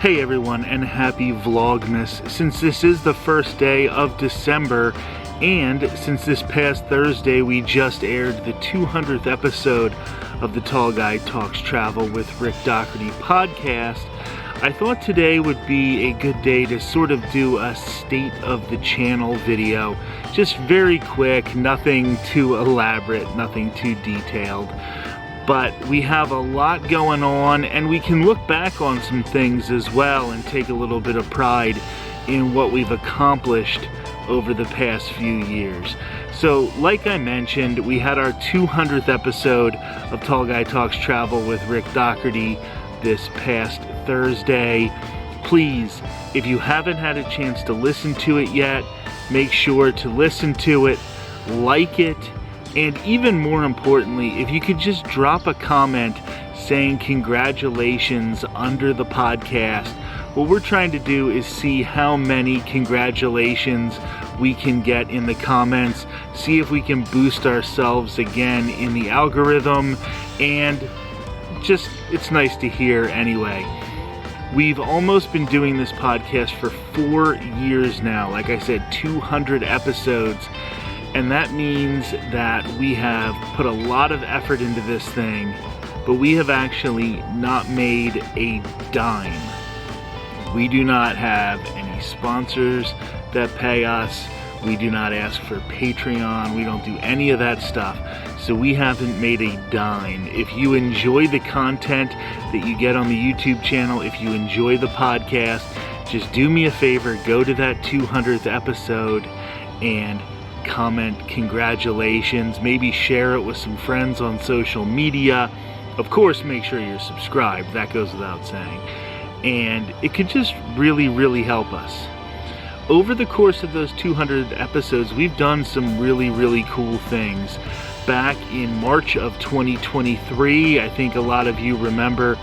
Hey everyone, and happy Vlogmas. Since this is the first day of December, and since this past Thursday we just aired the 200th episode of the Tall Guy Talks Travel with Rick Doherty podcast, I thought today would be a good day to sort of do a state of the channel video. Just very quick, nothing too elaborate, nothing too detailed. But we have a lot going on, and we can look back on some things as well and take a little bit of pride in what we've accomplished over the past few years. So like I mentioned, we had our 200th episode of Tall Guy Talks Travel with Rick Doherty this past Thursday. Please, if you haven't had a chance to listen to it yet, make sure to listen to it, like it, and even more importantly, if you could just drop a comment saying congratulations under the podcast. What we're trying to do is see how many congratulations we can get in the comments, see if we can boost ourselves again in the algorithm, and just, it's nice to hear anyway. We've almost been doing this podcast for 4 years now. Like I said, 200 episodes. And that means that we have put a lot of effort into this thing, but we have actually not made a dime. We do not have any sponsors that pay us. We do not ask for Patreon. We don't do any of that stuff. So we haven't made a dime. If you enjoy the content that you get on the YouTube channel, if you enjoy the podcast, just do me a favor, go to that 200th episode and comment congratulations, maybe share it with some friends on social media. Of course, make sure you're subscribed, that goes without saying. And it could just really help us. Over the course of those 200 episodes, we've done some really cool things. Back in March of 2023, I think a lot of you remember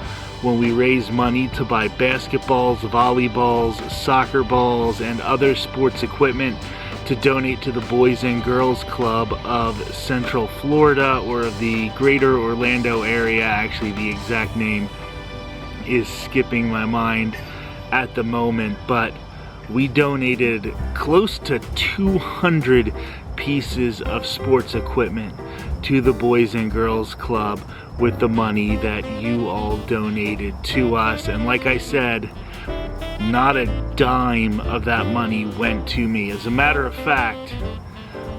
when we raised money to buy basketballs, volleyballs, soccer balls, and other sports equipment to donate to the Boys and Girls Club of Central Florida, or of the greater Orlando area. Actually, the exact name is skipping my mind at the moment, but we donated close to 200 pieces of sports equipment to the Boys and Girls Club with the money that you all donated to us. And like I said, not a dime of that money went to me. As a matter of fact,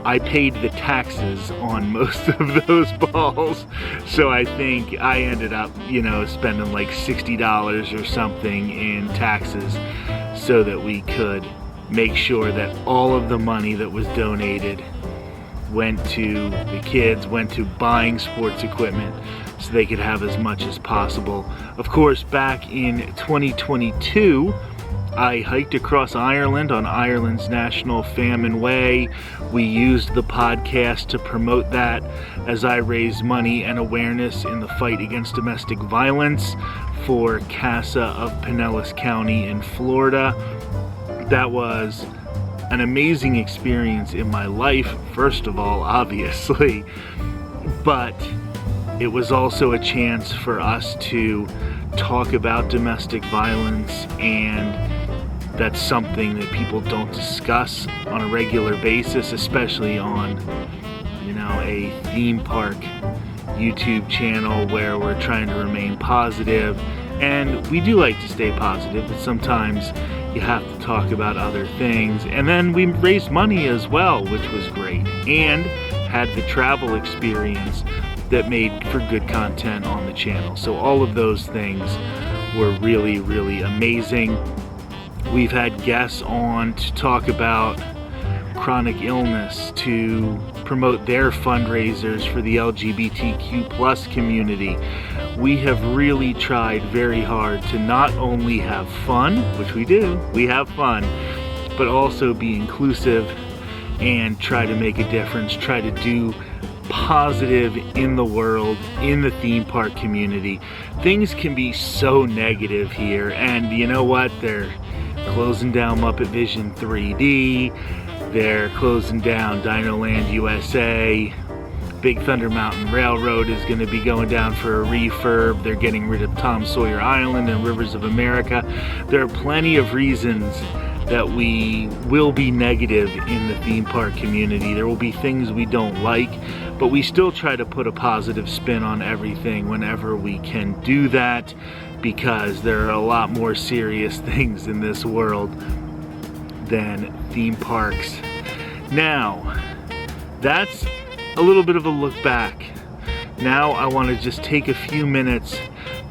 I paid the taxes on most of those balls. So I think I ended up, spending like $60 or something in taxes so that we could make sure that all of the money that was donated went to the kids, went to buying sports equipment so they could have as much as possible. Of course, back in 2022, I hiked across Ireland on Ireland's National Famine Way. We used the podcast to promote that as I raised money and awareness in the fight against domestic violence for CASA of Pinellas County in Florida. That was an amazing experience in my life, first of all, obviously, but it was also a chance for us to talk about domestic violence, and that's something that people don't discuss on a regular basis, especially on, a theme park YouTube channel where we're trying to remain positive. And we do like to stay positive, but sometimes you have to talk about other things. And then we raised money as well, which was great, and had the travel experience that made for good content on the channel. So all of those things were really amazing. We've had guests on to talk about chronic illness, to promote their fundraisers for the LGBTQ+ community. We have really tried very hard to not only have fun, which we do, we have fun, but also be inclusive and try to make a difference, try to do positive in the world, in the theme park community. Things can be so negative here, and you know what? They're closing down Muppet Vision 3D, they're closing down Dino Land USA, Big Thunder Mountain Railroad is going to be going down for a refurb. They're getting rid of Tom Sawyer Island and Rivers of America. There are plenty of reasons that we will be negative in the theme park community. There will be things we don't like, but we still try to put a positive spin on everything whenever we can do that, because there are a lot more serious things in this world than theme parks. Now, that's a little bit of a look back. Now I want to just take a few minutes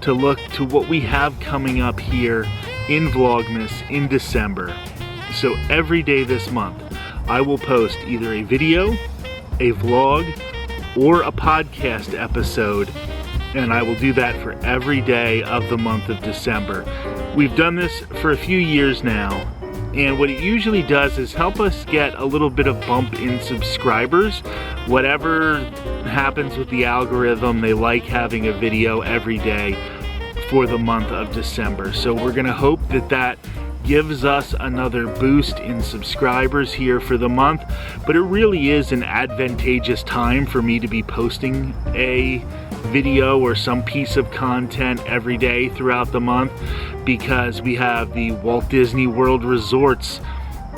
to look to what we have coming up here in Vlogmas in December. So every day this month, I will post either a video, a vlog, or a podcast episode, and I will do that for every day of the month of December. We've done this for a few years now, and what it usually does is help us get a little bit of bump in subscribers. Whatever happens with the algorithm, they like having a video every day for the month of December. So we're gonna hope that that gives us another boost in subscribers here for the month, but it really is an advantageous time for me to be posting a video or some piece of content every day throughout the month, because we have the Walt Disney World resorts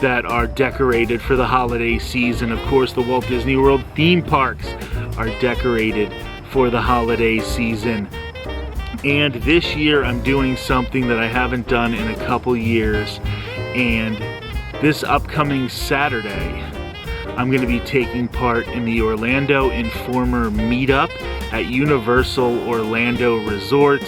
that are decorated for the holiday season. Of course, the Walt Disney World theme parks are decorated for the holiday season. And this year I'm doing something that I haven't done in a couple years, and this upcoming Saturday I'm going to be taking part in the Orlando Informer Meetup at Universal Orlando Resort.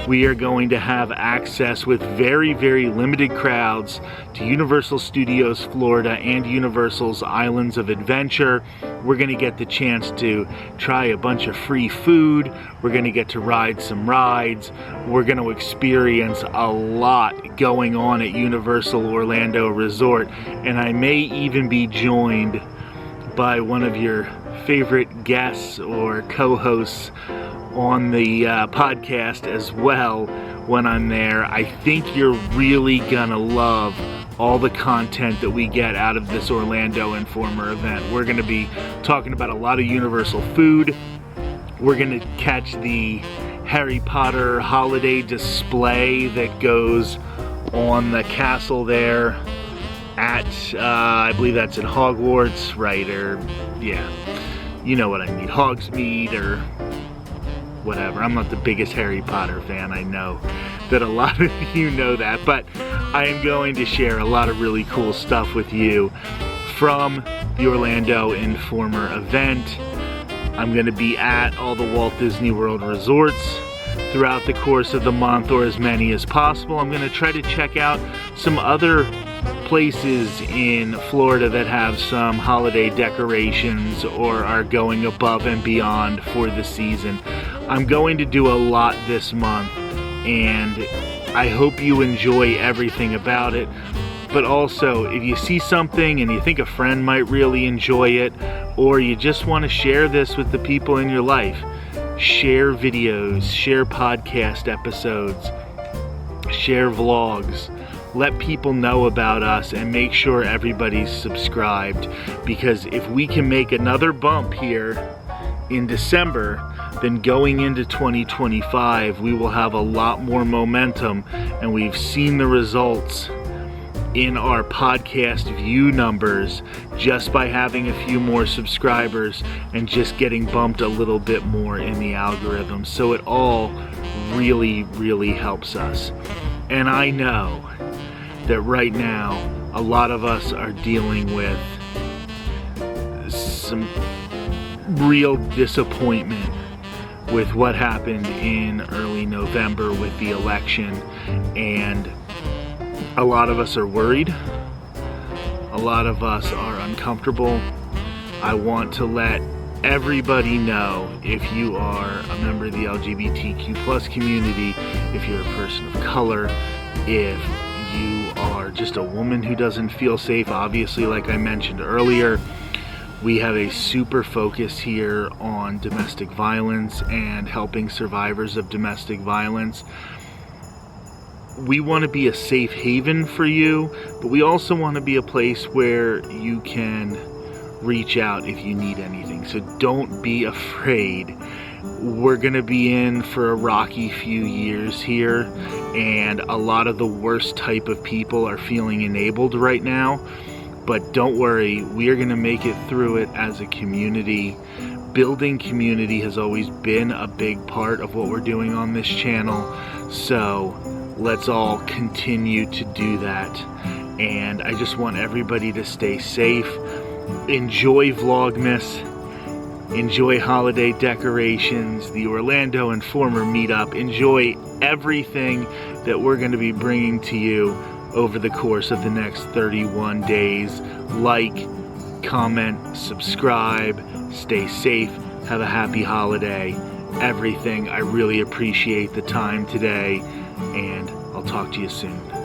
We are going to have access with very, very limited crowds to Universal Studios Florida and Universal's Islands of Adventure. We're going to get the chance to try a bunch of free food. We're going to get to ride some rides. We're going to experience a lot going on at Universal Orlando Resort. And I may even be joined by one of your favorite guests or co-hosts on the podcast as well when I'm there. I think you're really gonna love all the content that we get out of this Orlando Informer event. We're gonna be talking about a lot of Universal food. We're gonna catch the Harry Potter holiday display that goes on the castle there at, I believe that's in Hogwarts, right? Or, yeah, you know what I mean, Hogsmeade or whatever. I'm not the biggest Harry Potter fan. I know that a lot of you know that, but I am going to share a lot of really cool stuff with you from the Orlando Informer event. I'm going to be at all the Walt Disney World resorts throughout the course of the month, or as many as possible. I'm going to try to check out some other places in Florida that have some holiday decorations or are going above and beyond for the season. I'm going to do a lot this month, and I hope you enjoy everything about it. But also, if you see something and you think a friend might really enjoy it, or you just want to share this with the people in your life, share videos, share podcast episodes, share vlogs. Let people know about us and make sure everybody's subscribed, because if we can make another bump here in December, then going into 2025 we will have a lot more momentum, and we've seen the results in our podcast view numbers just by having a few more subscribers and just getting bumped a little bit more in the algorithm. So it all really, really helps us. And I know that right now a lot of us are dealing with some real disappointment with what happened in early November with the election, and a lot of us are worried. A lot of us are uncomfortable. I want to let everybody know, if you are a member of the LGBTQ+ community, if you're a person of color, if you are just a woman who doesn't feel safe, obviously, like I mentioned earlier, we have a super focus here on domestic violence and helping survivors of domestic violence. We want to be a safe haven for you, but we also want to be a place where you can reach out if you need anything. happening, so don't be afraid. We're gonna be in for a rocky few years here, and a lot of the worst type of people are feeling enabled right now. But don't worry, we are gonna make it through it as a community. Building community has always been a big part of what we're doing on this channel, so let's all continue to do that. And I just want everybody to stay safe. Enjoy Vlogmas. Enjoy holiday decorations, the Orlando Informer meetup. Enjoy everything that we're going to be bringing to you over the course of the next 31 days. Like, comment, subscribe, stay safe, have a happy holiday, everything. I really appreciate the time today, and I'll talk to you soon.